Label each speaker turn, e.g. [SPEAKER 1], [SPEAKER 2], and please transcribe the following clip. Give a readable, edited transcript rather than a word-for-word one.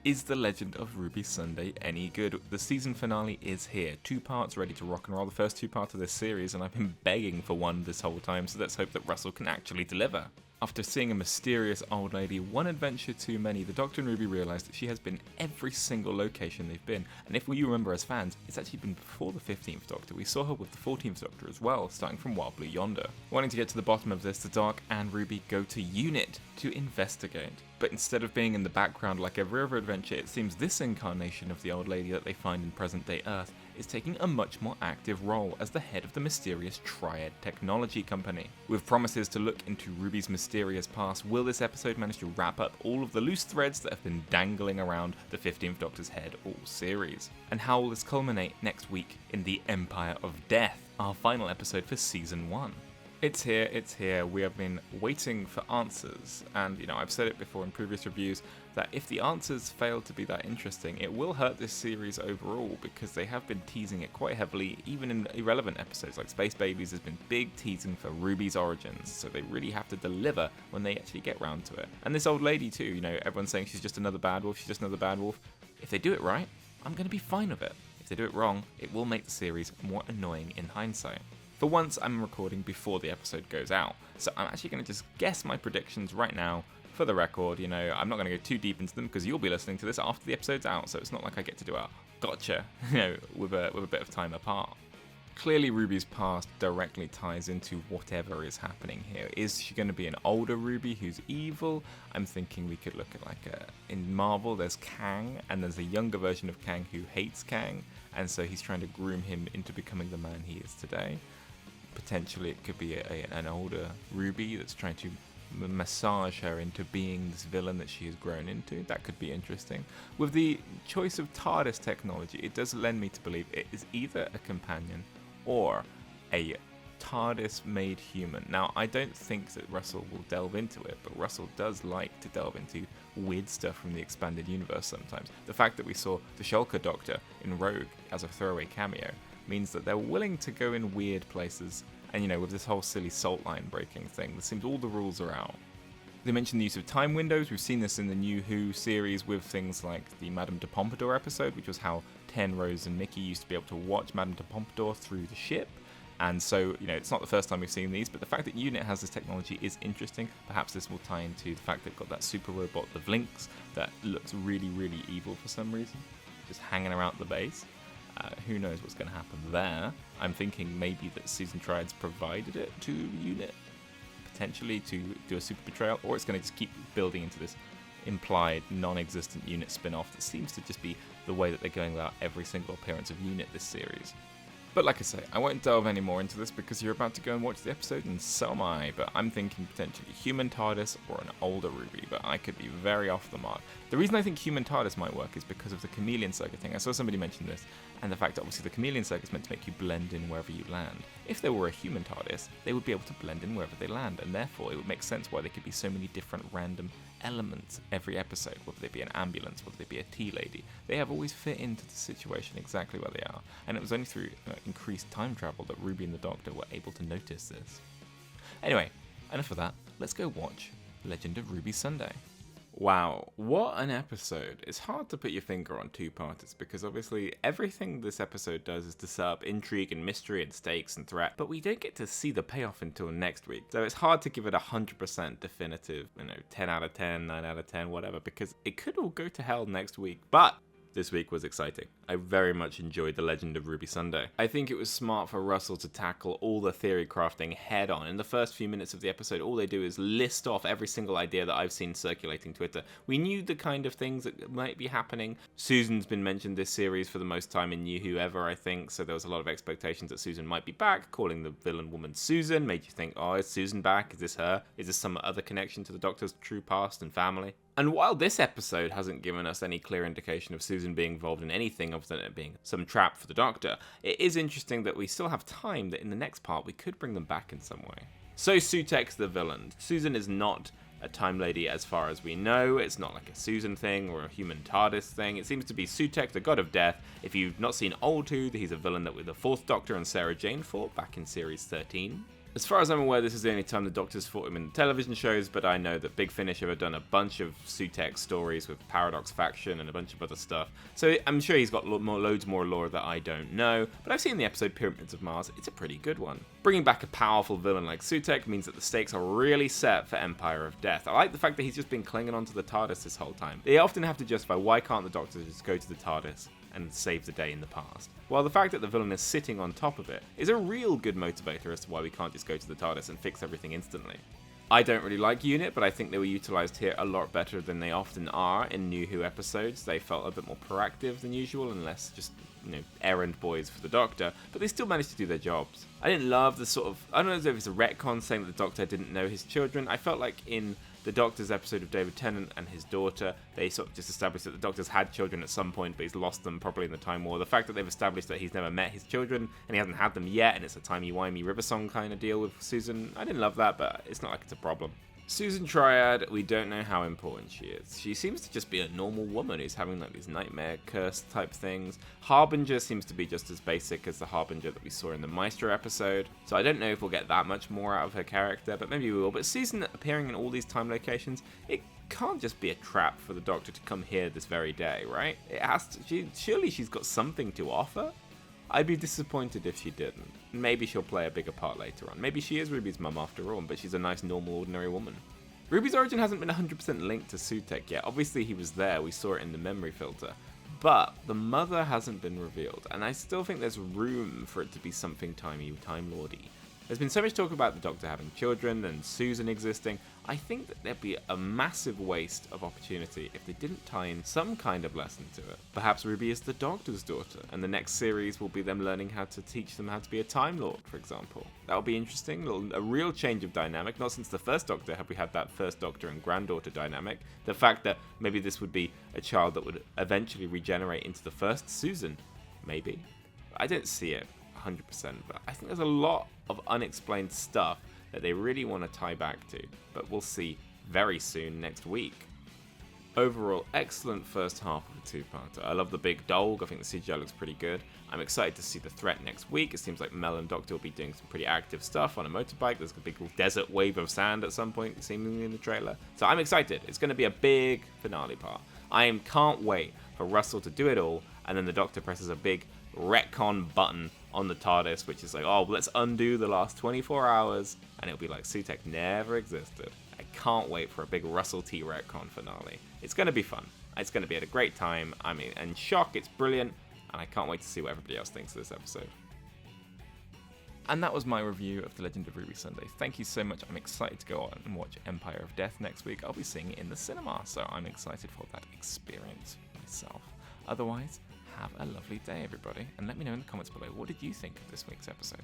[SPEAKER 1] Is The Legend of Ruby Sunday any good? The season finale is here. 2 parts ready to rock and roll. The first 2 parts of this series, and I've been begging for one this whole time, so let's hope that Russell can actually deliver. After seeing a mysterious old lady one adventure too many, the Doctor and Ruby realise that she has been every single location they've been. And if you remember as fans, it's actually been before the 15th Doctor. We saw her with the 14th Doctor as well, starting from Wild Blue Yonder. Wanting to get to the bottom of this, the Doc and Ruby go to UNIT to investigate. But instead of being in the background like every other adventure, it seems this incarnation of the old lady that they find in present-day Earth is taking a much more active role as the head of the mysterious Triad Technology Company. With promises to look into Ruby's mysterious past, will this episode manage to wrap up all of the loose threads that have been dangling around the 15th Doctor's head all series? And how will this culminate next week in The Empire of Death, our final episode for Season 1? It's here, we have been waiting for answers, and I've said it before in previous reviews, that if the answers fail to be that interesting, it will hurt this series overall, because they have been teasing it quite heavily, even in irrelevant episodes, like Space Babies has been big teasing for Ruby's origins, so they really have to deliver when they actually get round to it. And this old lady too, everyone's saying she's just another bad wolf, If they do it right, I'm going to be fine with it. If they do it wrong, it will make the series more annoying in hindsight. For once, I'm recording before the episode goes out, so I'm actually going to just guess my predictions right now for the record. I'm not going to go too deep into them because you'll be listening to this after the episode's out, so it's not like I get to do a gotcha, with a bit of time apart. Clearly, Ruby's past directly ties into whatever is happening here. Is she going to be an older Ruby who's evil? I'm thinking we could look at in Marvel, there's Kang, and there's a younger version of Kang who hates Kang, and so he's trying to groom him into becoming the man he is today. Potentially it could be an older Ruby that's trying to massage her into being this villain that she has grown into. That could be interesting. With the choice of TARDIS technology, it does lend me to believe it is either a companion or a TARDIS-made human. Now, I don't think that Russell will delve into it, but Russell does like to delve into weird stuff from the expanded universe sometimes. The fact that we saw the Shulker Doctor in Rogue as a throwaway cameo means that they're willing to go in weird places, and with this whole silly salt line breaking thing, it seems all the rules are out. They mentioned the use of time windows. We've seen this in the New Who series with things like the Madame de Pompadour episode, which was how Ten, Rose and Mickey used to be able to watch Madame de Pompadour through the ship. And so, it's not the first time we've seen these, but the fact that UNIT has this technology is interesting. Perhaps this will tie into the fact they've got that super robot, the Vlinx, that looks really, really evil for some reason, just hanging around the base. Who knows what's going to happen there. I'm thinking maybe that Susan Triad's provided it to UNIT, potentially to do a super betrayal, or it's going to just keep building into this implied non-existent UNIT spin-off that seems to just be the way that they're going about every single appearance of UNIT this series. But like I say, I won't delve any more into this because you're about to go and watch the episode, and so am I, but I'm thinking potentially human TARDIS or an older Ruby, but I could be very off the mark. The reason I think human TARDIS might work is because of the chameleon circuit thing. I saw somebody mention this, and the fact that obviously the chameleon circuit is meant to make you blend in wherever you land. If there were a human TARDIS, they would be able to blend in wherever they land, and therefore it would make sense why there could be so many different random elements every episode, whether they be an ambulance, whether they be a tea lady. They have always fit into the situation exactly where they are, and it was only through increased time travel that Ruby and the Doctor were able to notice this. Anyway, enough of that, let's go watch Legend of Ruby Sunday. Wow, what an episode. It's hard to put your finger on two-parters because obviously everything this episode does is to set up intrigue and mystery and stakes and threat, but we don't get to see the payoff until next week. So it's hard to give it 100% definitive, 10 out of 10, 9 out of 10, whatever, because it could all go to hell next week, but this week was exciting. I very much enjoyed The Legend of Ruby Sunday. I think it was smart for Russell to tackle all the theory crafting head on. In the first few minutes of the episode, all they do is list off every single idea that I've seen circulating Twitter. We knew the kind of things that might be happening. Susan's been mentioned this series for the most time in New Who ever, I think, so there was a lot of expectations that Susan might be back. Calling the villain woman Susan made you think, oh, is Susan back? Is this her? Is this some other connection to the Doctor's true past and family? And while this episode hasn't given us any clear indication of Susan being involved in anything other than it being some trap for the Doctor, it is interesting that we still have time that in the next part we could bring them back in some way. So Sutek's the villain. Susan is not a time lady as far as we know. It's not like a Susan thing or a human TARDIS thing. It seems to be Sutek, the god of death. If you've not seen Old Who, he's a villain that the 4th Doctor and Sarah Jane fought back in series 13. As far as I'm aware, this is the only time the Doctor's fought him in the television shows, but I know that Big Finish have done a bunch of Sutekh stories with Paradox Faction and a bunch of other stuff, so I'm sure he's got loads more lore that I don't know, but I've seen the episode Pyramids of Mars. It's a pretty good one. Bringing back a powerful villain like Sutekh means that the stakes are really set for Empire of Death. I like the fact that he's just been clinging onto the TARDIS this whole time. They often have to justify why can't the Doctor just go to the TARDIS and save the day in the past. Well, the fact that the villain is sitting on top of it is a real good motivator as to why we can't just go to the TARDIS and fix everything instantly. I don't really like UNIT, but I think they were utilised here a lot better than they often are in New Who episodes. They felt a bit more proactive than usual and less just, errand boys for the Doctor, but they still managed to do their jobs. I didn't love the sort of, I don't know if it's a retcon saying that the Doctor didn't know his children. I felt like in the Doctor's episode of David Tennant and his daughter, they sort of just established that the Doctor's had children at some point, but he's lost them probably in the Time War. The fact that they've established that he's never met his children, and he hasn't had them yet, and it's a timey-wimey river song kind of deal with Susan, I didn't love that, but it's not like it's a problem. Susan Triad, we don't know how important she is. She seems to just be a normal woman who's having like these nightmare curse type things. Harbinger seems to be just as basic as the Harbinger that we saw in the Maestro episode, so I don't know if we'll get that much more out of her character, but maybe we will. But Susan appearing in all these time locations, it can't just be a trap for the Doctor to come here this very day, right? It has to. Surely she's got something to offer? I'd be disappointed if she didn't. Maybe she'll play a bigger part later on. Maybe she is Ruby's mum after all, but she's a nice, normal, ordinary woman. Ruby's origin hasn't been 100% linked to Sutekh yet. Obviously he was there, we saw it in the memory filter. But the mother hasn't been revealed, and I still think there's room for it to be something Time Lordy. There's been so much talk about the Doctor having children and Susan existing. I think that there'd be a massive waste of opportunity if they didn't tie in some kind of lesson to it. Perhaps Ruby is the Doctor's daughter, and the next series will be them learning how to teach them how to be a Time Lord, for example. That would be interesting, a real change of dynamic. Not since the first Doctor have we had that first Doctor and granddaughter dynamic. The fact that maybe this would be a child that would eventually regenerate into the first Susan. Maybe. I don't see it 100%, but I think there's a lot of unexplained stuff that they really want to tie back to, but we'll see very soon next week. Overall, excellent first half of the two-parter. I love the big dog, I think the CGI looks pretty good. I'm excited to see the threat next week. It seems like Mel and Doctor will be doing some pretty active stuff on a motorbike. There's a big desert wave of sand at some point, seemingly in the trailer. So I'm excited. It's going to be a big finale part. I can't wait for Russell to do it all, and then the Doctor presses a big retcon button on the TARDIS, which is like, oh, let's undo the last 24 hours, and it'll be like Sutekh never existed. I can't wait for a big Russell T retcon finale. It's going to be fun. It's going to be at a great time. I mean, and shock, it's brilliant, and I can't wait to see what everybody else thinks of this episode. And that was my review of The Legend of Ruby Sunday. Thank you so much. I'm excited to go on and watch Empire of Death next week. I'll be seeing it in the cinema, so I'm excited for that experience myself. Otherwise, have a lovely day, everybody, and let me know in the comments below, what did you think of this week's episode?